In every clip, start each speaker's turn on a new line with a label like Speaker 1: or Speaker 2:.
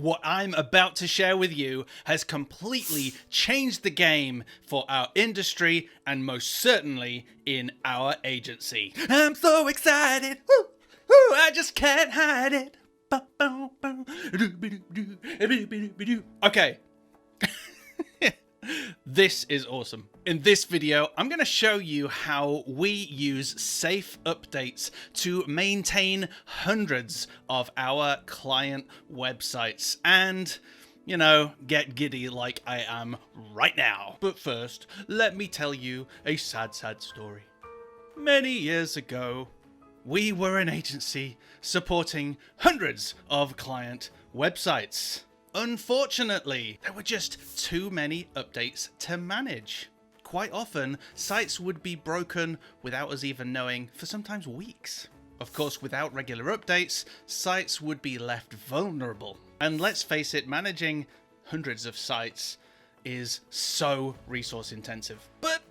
Speaker 1: What I'm about to share with you has completely changed the game for our industry and most certainly in our agency. I'm so excited. Woo, woo, I just can't hide it. Okay. This is awesome. In this video, I'm going to show you how we use SafeUpdates to maintain hundreds of our client websites and, you know, get giddy like I am right now. But first, let me tell you a sad story. Many years ago, we were an agency supporting hundreds of client websites. Unfortunately, there were just too many updates to manage. Quite often, sites would be broken without us even knowing for sometimes weeks. Of course, without regular updates, sites would be left vulnerable. And let's face it, managing hundreds of sites is so resource intensive. But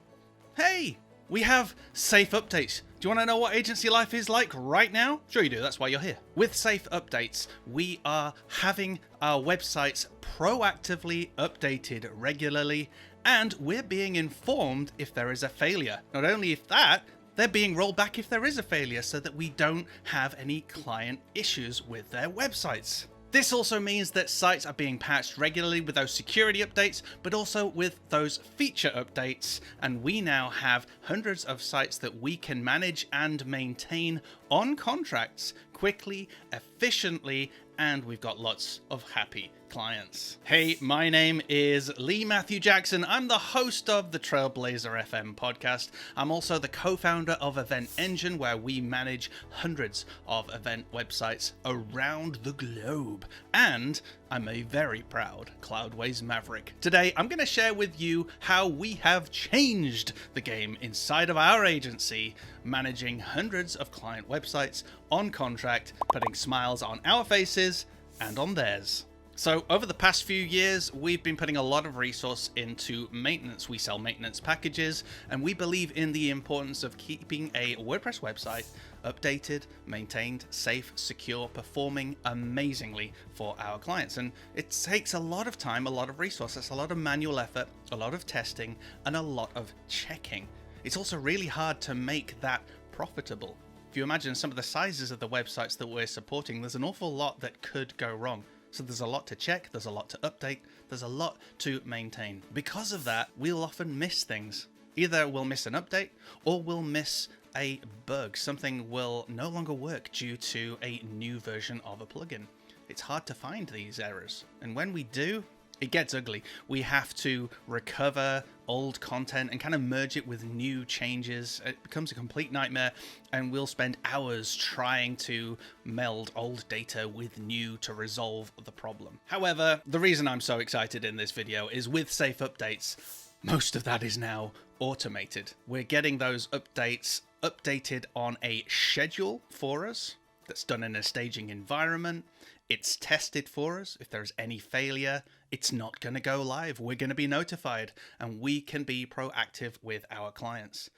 Speaker 1: hey, we have SafeUpdates. Do you want to know what agency life is like right now? Sure you do, that's why you're here. With SafeUpdates, we are having our websites proactively updated regularly, and we're being informed if there is a failure. Not only if that, they're being rolled back if there is a failure so that we don't have any client issues with their websites. This also means that sites are being patched regularly with those security updates, but also with those feature updates, and we now have hundreds of sites that we can manage and maintain on contracts quickly, efficiently, and we've got lots of happy clients. Hey, my name is Lee Matthew Jackson. I'm the host of the Trailblazer FM podcast. I'm also the co-founder of Event Engine, where we manage hundreds of event websites around the globe. And I'm a very proud Cloudways maverick. Today, I'm going to share with you how we have changed the game inside of our agency, managing hundreds of client websites on contract, putting smiles on our faces and on theirs. So over the past few years, we've been putting a lot of resource into maintenance. We sell maintenance packages, and we believe in the importance of keeping a WordPress website updated, maintained, safe, secure, performing amazingly for our clients. And it takes a lot of time, a lot of resources, a lot of manual effort, a lot of testing, and a lot of checking. It's also really hard to make that profitable. If you imagine some of the sizes of the websites that we're supporting, there's an awful lot that could go wrong. So there's a lot to check, there's a lot to update, there's a lot to maintain. Because of that, we'll often miss things. Either we'll miss an update or we'll miss a bug. Something will no longer work due to a new version of a plugin. It's hard to find these errors. And when we do, it gets ugly. We have to recover old content and kind of merge it with new changes. It becomes a complete nightmare, and we'll spend hours trying to meld old data with new to resolve the problem. However, the reason I'm so excited in this video is with SafeUpdates, most of that is now automated. We're getting those updates updated on a schedule for us that's done in a staging environment. It's tested for us. If there's any failure, it's not going to go live. We're going to be notified, and we can be proactive with our clients.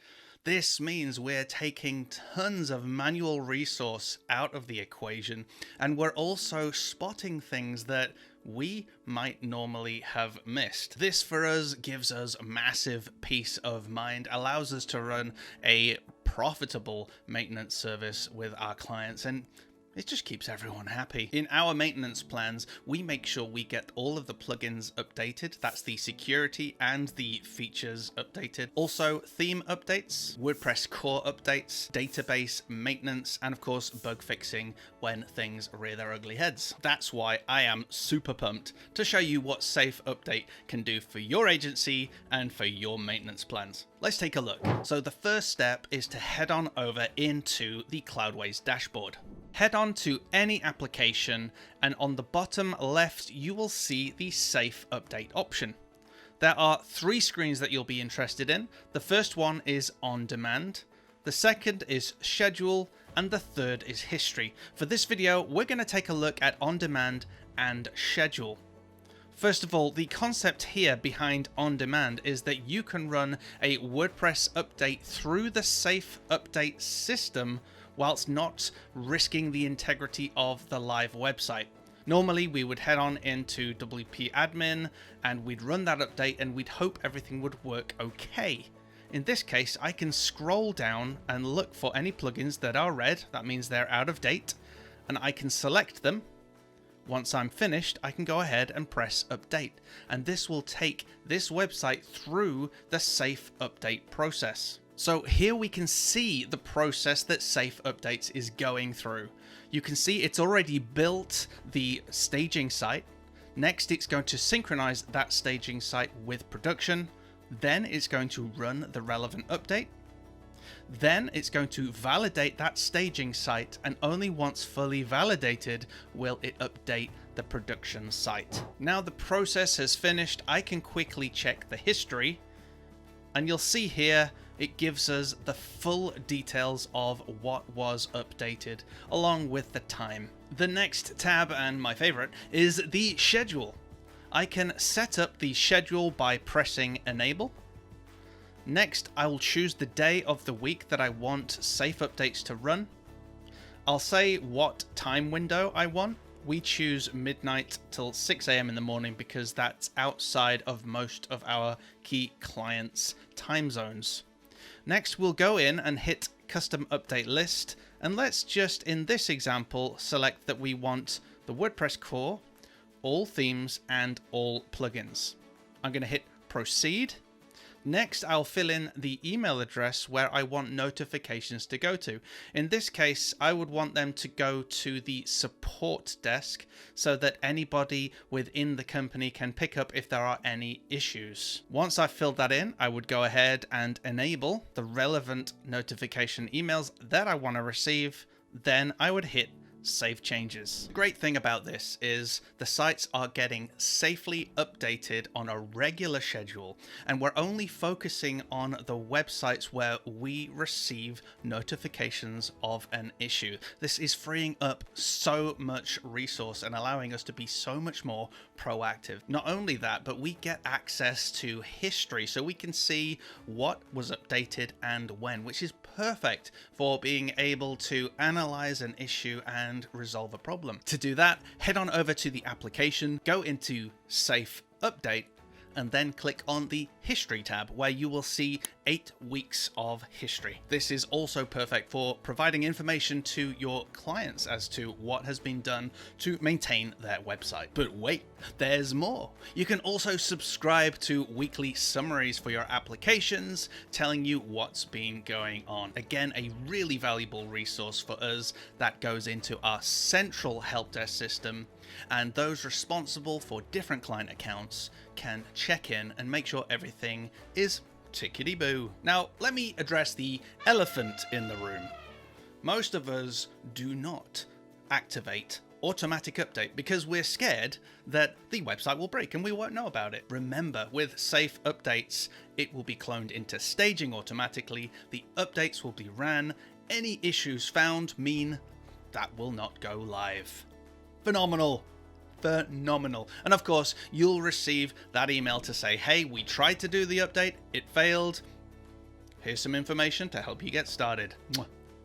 Speaker 1: This means we're taking tons of manual resource out of the equation, and we're also spotting things that we might normally have missed. This for us gives us massive peace of mind, allows us to run a profitable maintenance service with our clients, and it just keeps everyone happy. In our maintenance plans, we make sure we get all of the plugins updated. That's the security and the features updated. Also, theme updates, WordPress core updates, database maintenance, and of course, bug fixing when things rear their ugly heads. That's why I am super pumped to show you what SafeUpdate can do for your agency and for your maintenance plans. Let's take a look. So the first step is to head on over into the Cloudways dashboard. Head on to any application, and on the bottom left, you will see the SafeUpdate option. There are 3 screens that you'll be interested in. The first one is On Demand, the second is Schedule, and the third is History. For this video, we're going to take a look at On Demand and Schedule. First of all, the concept here behind On Demand is that you can run a WordPress update through the SafeUpdate system whilst not risking the integrity of the live website. Normally we would head on into WP admin and we'd run that update and we'd hope everything would work okay. In this case, I can scroll down and look for any plugins that are red. That means they're out of date, and I can select them. Once I'm finished, I can go ahead and press update, and this will take this website through the safe update process. So here we can see the process that SafeUpdates is going through. You can see it's already built the staging site. Next, it's going to synchronize that staging site with production. Then it's going to run the relevant update. Then it's going to validate that staging site, and only once fully validated will it update the production site. Now the process has finished, I can quickly check the history, and you'll see here it gives us the full details of what was updated along with the time. The next tab, and my favorite, is the schedule. I can set up the schedule by pressing enable. Next, I will choose the day of the week that I want SafeUpdates to run. I'll say what time window I want. We choose midnight till 6 AM in the morning because that's outside of most of our key clients' time zones. Next, we'll go in and hit custom update list. And let's just, in this example, select that we want the WordPress core, all themes, and all plugins. I'm going to hit proceed. Next, I'll fill in the email address where I want notifications to go to. In this case, I would want them to go to the support desk so that anybody within the company can pick up if there are any issues. Once I've filled that in, I would go ahead and enable the relevant notification emails that I want to receive. Then I would hit save changes. The great thing about this is the sites are getting safely updated on a regular schedule, and we're only focusing on the websites where we receive notifications of an issue. This is freeing up so much resource and allowing us to be so much more proactive. Not only that, but we get access to history, so we can see what was updated and when, which is perfect for being able to analyze an issue and resolve a problem. To do that, head on over to the application, go into Safe Update, and then click on the History tab where you will see 8 weeks of history. This is also perfect for providing information to your clients as to what has been done to maintain their website. But wait, there's more. You can also subscribe to weekly summaries for your applications, telling you what's been going on. Again, a really valuable resource for us that goes into our central help desk system, and those responsible for different client accounts can check in and make sure everything is tickety-boo. Now, let me address the elephant in the room. Most of us do not activate automatic update because we're scared that the website will break and we won't know about it. Remember, with Safe Updates, it will be cloned into staging automatically. The updates will be ran. Any issues found mean that will not go live. Phenomenal. Phenomenal. And of course, you'll receive that email to say, hey, we tried to do the update, it failed. Here's some information to help you get started.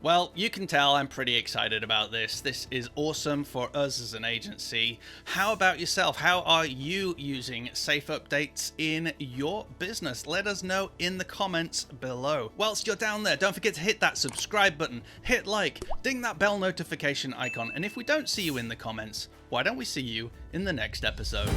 Speaker 1: Well, you can tell I'm pretty excited about this. This is awesome for us as an agency. How about yourself? How are you using Safe Updates in your business? Let us know in the comments below. Whilst you're down there, don't forget to hit that subscribe button, hit like, ding that bell notification icon, and if we don't see you in the comments, why don't we see you in the next episode?